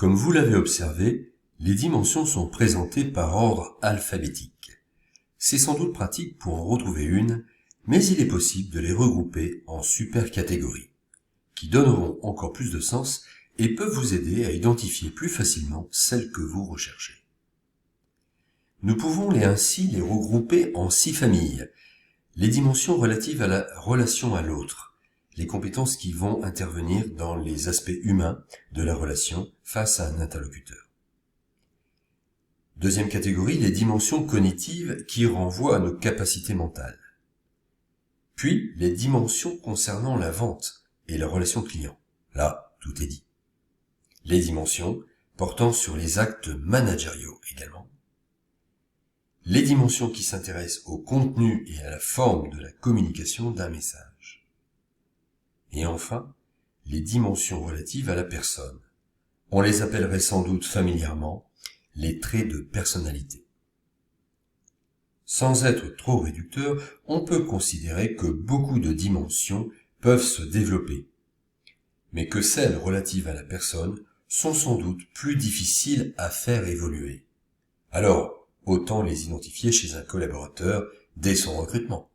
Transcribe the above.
Comme vous l'avez observé, les dimensions sont présentées par ordre alphabétique. C'est sans doute pratique pour en retrouver une, mais il est possible de les regrouper en super-catégories, qui donneront encore plus de sens et peuvent vous aider à identifier plus facilement celles que vous recherchez. Nous pouvons ainsi les regrouper en 6 familles. Les dimensions relatives à la relation à l'autre, les compétences qui vont intervenir dans les aspects humains de la relation face à un interlocuteur. Deuxième catégorie, les dimensions cognitives qui renvoient à nos capacités mentales. Puis, les dimensions concernant la vente et la relation client. Là, tout est dit. Les dimensions portant sur les actes managériaux également. Les dimensions qui s'intéressent au contenu et à la forme de la communication d'un message. Et enfin, les dimensions relatives à la personne. On les appellerait sans doute familièrement les traits de personnalité. Sans être trop réducteur, on peut considérer que beaucoup de dimensions peuvent se développer, mais que celles relatives à la personne sont sans doute plus difficiles à faire évoluer. Alors, autant les identifier chez un collaborateur dès son recrutement.